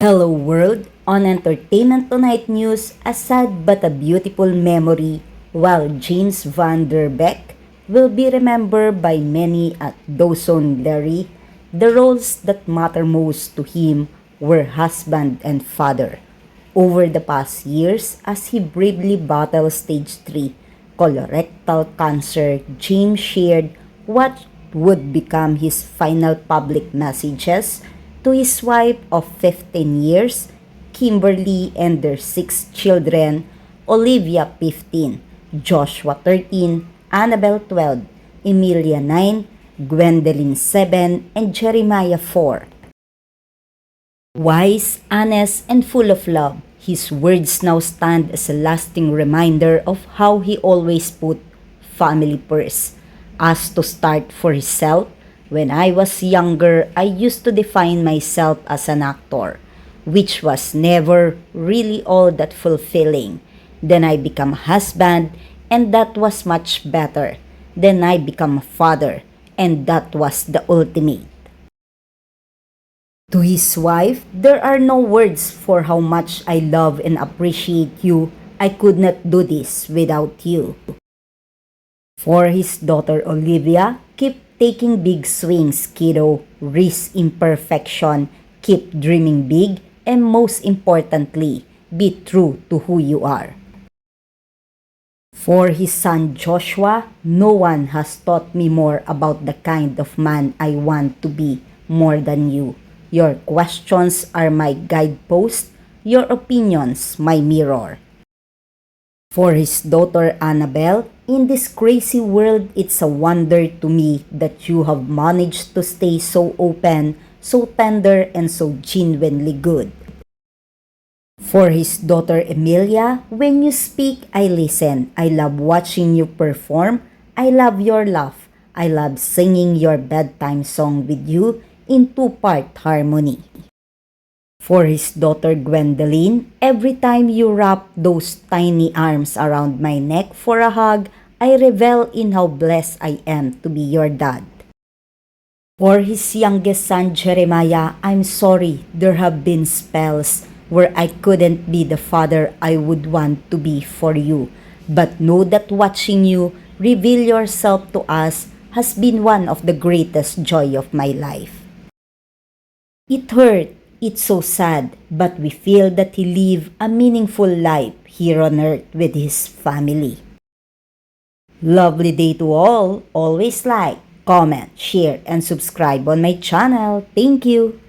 Hello world! On Entertainment Tonight News, a sad but a beautiful memory, while James Van Der Beek will be remembered by many at Dawson Leary, the roles that matter most to him were husband and father. Over the past years, as he bravely battled stage 3 colorectal cancer, James shared what would become his final public messages to his wife of 15 years, Kimberly, and their 6 children, Olivia 15, Joshua 13, Annabelle 12, Emilia 9, Gwendolyn 7, and Jeremiah 4. Wise, honest, and full of love, his words now stand as a lasting reminder of how he always put family first. As to start for himself, when I was younger, I used to define myself as an actor, which was never really all that fulfilling. Then I became a husband, and that was much better. Then I became a father, and that was the ultimate. To his wife, there are no words for how much I love and appreciate you. I could not do this without you. For his daughter Olivia, keep taking big swings, kiddo. Risk imperfection, keep dreaming big, and most importantly, be true to who you are. For his son Joshua, no one has taught me more about the kind of man I want to be more than you. Your questions are my guidepost, your opinions my mirror. For his daughter Annabelle, in this crazy world, it's a wonder to me that you have managed to stay so open, so tender, and so genuinely good. For his daughter Emilia, when you speak, I listen. I love watching you perform. I love your laugh. I love singing your bedtime song with you in two-part harmony. For his daughter Gwendolyn, every time you wrap those tiny arms around my neck for a hug, I revel in how blessed I am to be your dad. For his youngest son Jeremiah, I'm sorry there have been spells where I couldn't be the father I would want to be for you. But know that watching you reveal yourself to us has been one of the greatest joy of my life. It hurt, it's so sad, but we feel that he lived a meaningful life here on earth with his family. Lovely day to all. Always like, comment, share, and subscribe on my channel. Thank you.